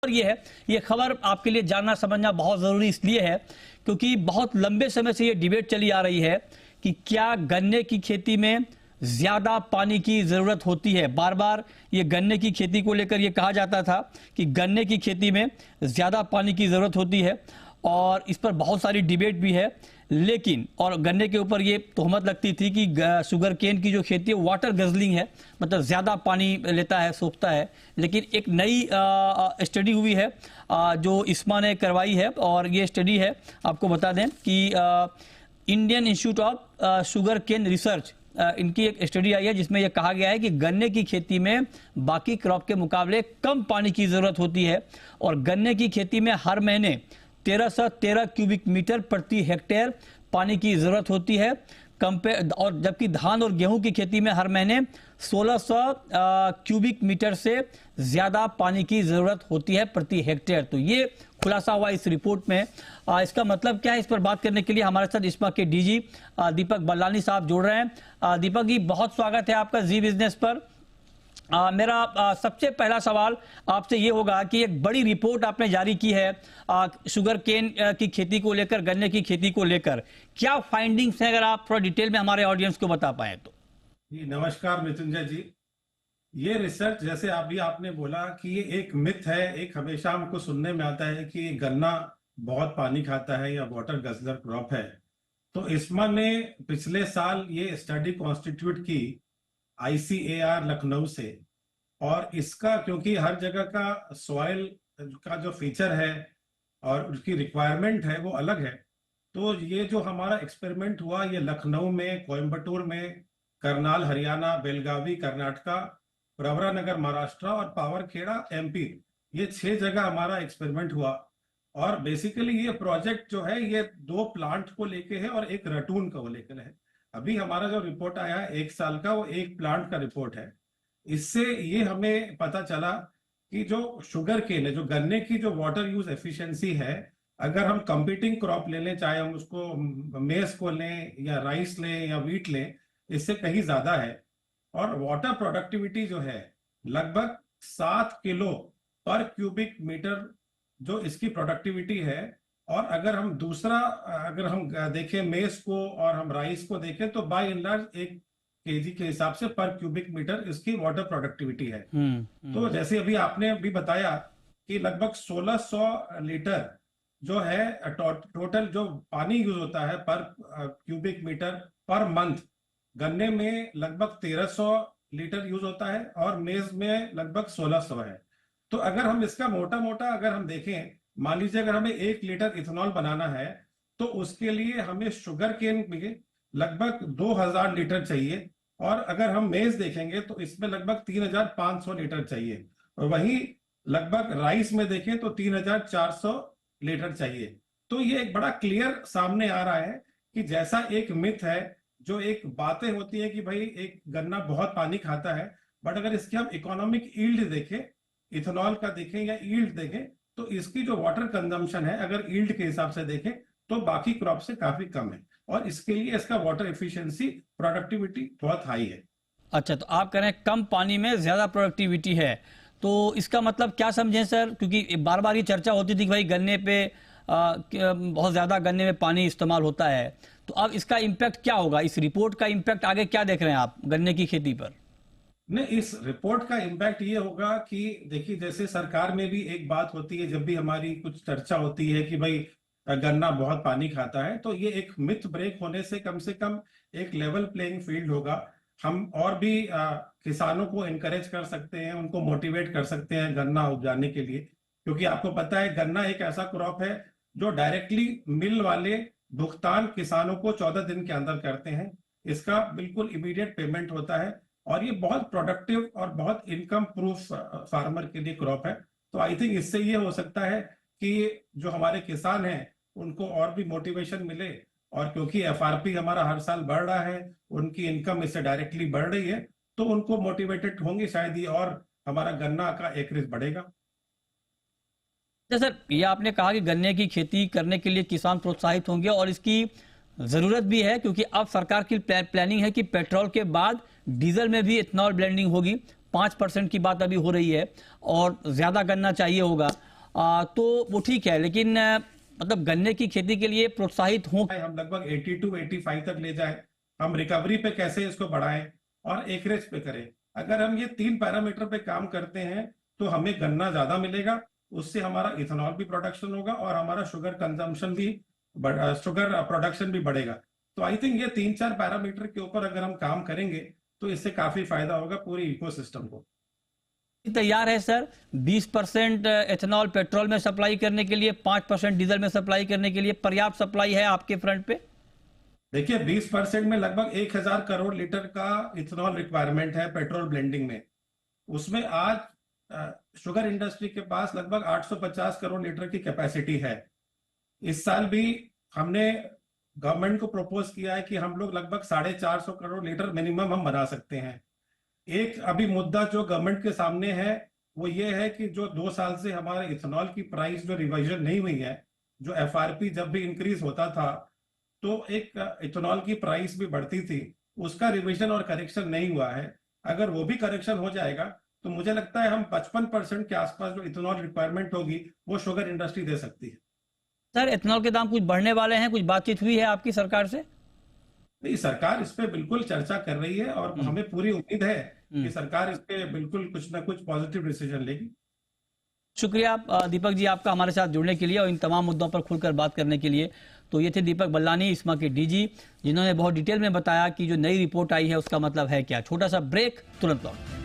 और ये खबर आपके लिए जानना समझना बहुत ज़रूरी इसलिए है क्योंकि बहुत लंबे समय से ये डिबेट चली आ रही है कि क्या गन्ने की खेती में ज़्यादा पानी की ज़रूरत होती है। बार बार ये गन्ने की खेती को लेकर ये कहा जाता था कि गन्ने की खेती में ज़्यादा पानी की ज़रूरत होती है और इस पर बहुत सारी डिबेट भी है। लेकिन और गन्ने के ऊपर ये तोहमत लगती थी कि शुगर केन की जो खेती है वाटर गजलिंग है, मतलब ज़्यादा पानी लेता है, सोखता है। लेकिन एक नई स्टडी हुई है जो इस्मा ने करवाई है और ये स्टडी है, आपको बता दें कि Indian institute of sugarcane research, इनकी एक स्टडी आई है जिसमें यह कहा गया है कि गन्ने की खेती में बाकी क्रॉप के मुकाबले कम पानी की ज़रूरत होती है और गन्ने की खेती में हर महीने 1313 क्यूबिक मीटर प्रति हेक्टेयर पानी की ज़रूरत होती है और जबकि धान और गेहूं की खेती में हर महीने 1600 क्यूबिक मीटर से ज़्यादा पानी की ज़रूरत होती है प्रति हेक्टेयर। तो ये खुलासा हुआ इस रिपोर्ट में। इसका मतलब क्या है, इस पर बात करने के लिए हमारे साथ इस्मा के डीजी दीपक बल्लानी साहब जुड़ रहे हैं। दीपक जी, बहुत स्वागत है आपका जी बिजनेस पर। मेरा सबसे पहला सवाल आपसे ये होगा कि एक बड़ी रिपोर्ट आपने जारी की है शुगर केन की खेती को लेकर, गन्ने की खेती को लेकर, क्या फाइंडिंग्स हैं, अगर आप थोड़ा डिटेल में हमारे ऑडियंस को बता पाए तो। जी नमस्कार मृत्युंजय जी। ये रिसर्च जैसे अभी आपने बोला कि ये एक मिथ है, एक हमेशा हमको सुनने में आता है कि गन्ना बहुत पानी खाता है या वाटर गजलर क्रॉप है। तो इस्मा ने पिछले साल ये स्टडी कॉन्स्टिट्यूट की ICAR लखनऊ से, और इसका क्योंकि हर जगह का सॉइल का जो फीचर है और उसकी रिक्वायरमेंट है वो अलग है, तो ये जो हमारा एक्सपेरिमेंट हुआ ये लखनऊ में, कोयम्बटूर में, करनाल हरियाणा, बेलगावी कर्नाटका, प्रवरानगर महाराष्ट्र और पावरखेड़ा MP, ये 6 जगह हमारा एक्सपेरिमेंट हुआ। और बेसिकली ये प्रोजेक्ट जो है ये 2 प्लांट को लेके है और एक रटून को लेकर है। अभी हमारा जो रिपोर्ट आया है 1 साल का, वो 1 प्लांट का रिपोर्ट है। इससे ये हमें पता चला कि जो शुगर केन है, जो गन्ने की जो वाटर यूज एफिशिएंसी है, अगर हम कंपीटिंग क्रॉप ले लें, चाहे हम उसको मेज को लें या राइस लें या व्हीट लें, इससे कहीं ज्यादा है। और वाटर प्रोडक्टिविटी जो है लगभग 7 किलो पर क्यूबिक मीटर जो इसकी प्रोडक्टिविटी है। और अगर हम दूसरा अगर हम देखें मेज को और हम राइस को देखें तो बाय एंड लार्ज 1 kg के हिसाब से पर क्यूबिक मीटर इसकी वाटर प्रोडक्टिविटी है। तो जैसे अभी आपने भी बताया कि लगभग 1600 लीटर जो है टोटल जो पानी यूज होता है पर क्यूबिक मीटर पर मंथ, गन्ने में लगभग 1300 लीटर यूज होता है और मेज में लगभग 1600 है। तो अगर हम इसका मोटा मोटा अगर हम देखें, मान लीजिए अगर हमें 1 लीटर इथेनॉल बनाना है तो उसके लिए हमें शुगर केन में लगभग 2000 लीटर चाहिए, और अगर हम मेज देखेंगे तो इसमें लगभग 3500 लीटर चाहिए, और वहीं लगभग राइस में देखें तो 3400 लीटर चाहिए। तो ये एक बड़ा क्लियर सामने आ रहा है कि जैसा एक मिथ है, जो एक बातें होती है कि भाई एक गन्ना बहुत पानी खाता है, बट अगर इसके हम इकोनॉमिक यील्ड देखें, इथेनॉल का देखें या यील्ड देखें, तो इसकी जो वाटर कंजम्पशन है अगर यील्ड के हिसाब से देखें तो बाकी क्रॉप से काफी कम है, और इसके लिए इसका वाटर एफिशिएंसी, प्रोडक्टिविटी बहुत हाई है। अच्छा, तो आप कह रहे हैं कम पानी में ज्यादा प्रोडक्टिविटी है, तो इसका मतलब क्या समझें सर? क्योंकि बार बार ये चर्चा होती थी कि भाई गन्ने पे बहुत ज्यादा गन्ने में पानी इस्तेमाल होता है, तो अब इसका इम्पैक्ट क्या होगा? इस रिपोर्ट का इम्पैक्ट आगे क्या देख रहे हैं आप गन्ने की खेती पर? नहीं, इस रिपोर्ट का इम्पैक्ट ये होगा कि देखिए, जैसे सरकार में भी एक बात होती है, जब भी हमारी कुछ चर्चा होती है कि भाई गन्ना बहुत पानी खाता है, तो ये एक मिथ ब्रेक होने से कम एक लेवल प्लेइंग फील्ड होगा। हम और भी किसानों को एनकरेज कर सकते हैं, उनको मोटिवेट कर सकते हैं गन्ना उपजाने के लिए, क्योंकि आपको पता है गन्ना एक ऐसा क्रॉप है जो डायरेक्टली मिल वाले भुगतान किसानों को 14 दिन के अंदर करते हैं। इसका बिल्कुल इमीडिएट पेमेंट होता है और ये बहुत प्रोडक्टिव और बहुत इनकम प्रूफ फार्मर के लिए क्रॉप है। तो आई थिंक इससे ये हो सकता है कि जो हमारे किसान हैं उनको और भी मोटिवेशन मिले, और क्योंकि FRP हमारा हर साल बढ़ रहा है, उनकी इनकम इससे डायरेक्टली बढ़ रही है, तो उनको मोटिवेटेड होंगे शायद ये, और हमारा गन्ना का एकरेज बढ़ेगा। सर, ये आपने कहा कि गन्ने की खेती करने के लिए किसान प्रोत्साहित होंगे और इसकी जरूरत भी है, क्योंकि अब सरकार की प्लानिंग है कि पेट्रोल के बाद डीजल में भी इथेनॉल ब्लेंडिंग होगी। 5% की बात अभी हो रही है और ज्यादा गन्ना चाहिए होगा। तो वो ठीक है, लेकिन मतलब गन्ने की खेती के लिए प्रोत्साहित हों। हम लगभग 80 to 85 तक ले जाएं, हम रिकवरी पे कैसे इसको बढ़ाएं और एकरेज पे करें। अगर हम ये 3 पैरामीटर पे काम करते हैं तो हमें गन्ना ज्यादा मिलेगा, उससे हमारा इथेनॉल भी प्रोडक्शन होगा और हमारा शुगर कंजम्पशन भी, शुगर प्रोडक्शन भी बढ़ेगा। तो आई थिंक ये 3-4 पैरामीटर के ऊपर अगर हम काम करेंगे तो इससे काफी फायदा होगा पूरी इकोसिस्टम को। तैयार है सर 20% एथेनॉल पेट्रोल में सप्लाई करने के लिए, 5% डीजल में सप्लाई करने के लिए पर्याप्त सप्लाई है आपके फ्रंट पे? देखिए 20% में लगभग 1000 करोड़ लीटर का इथेनॉल रिक्वायरमेंट है पेट्रोल ब्लेंडिंग में। उसमें आज शुगर इंडस्ट्री के पास लगभग 850 करोड़ लीटर की कैपेसिटी है। इस साल भी हमने गवर्नमेंट को प्रपोज किया है कि हम लोग लगभग 450 करोड़ लीटर मिनिमम हम बना सकते हैं। एक अभी मुद्दा जो गवर्नमेंट के सामने है वो ये है कि जो 2 साल से हमारे इथेनॉल की प्राइस जो रिवाइजन नहीं हुई है, जो एफआरपी जब भी इंक्रीज होता था तो एक इथेनॉल की प्राइस भी बढ़ती थी, उसका रिवीजन और करेक्शन नहीं हुआ है। अगर वो भी करेक्शन हो जाएगा तो मुझे लगता है हम 55% के आसपास जो इथेनॉल रिक्वायरमेंट होगी वो शुगर इंडस्ट्री दे सकती है। सर एथेनॉल के दाम कुछ बढ़ने वाले हैं, कुछ बातचीत हुई है आपकी सरकार से? नहीं, सरकार इस पे बिल्कुल चर्चा कर रही है और हमें पूरी उम्मीद है कि सरकार इस पे बिल्कुल कुछ ना कुछ पॉजिटिव डिसीजन लेगी। शुक्रिया दीपक जी आपका हमारे साथ जुड़ने के लिए और इन तमाम मुद्दों पर खुलकर बात करने के लिए। तो ये थे दीपक बल्लानी, इस्मा के डीजी, जिन्होंने बहुत डिटेल में बताया कि जो नई रिपोर्ट आई है उसका मतलब है क्या। छोटा सा ब्रेक, तुरंत लौट।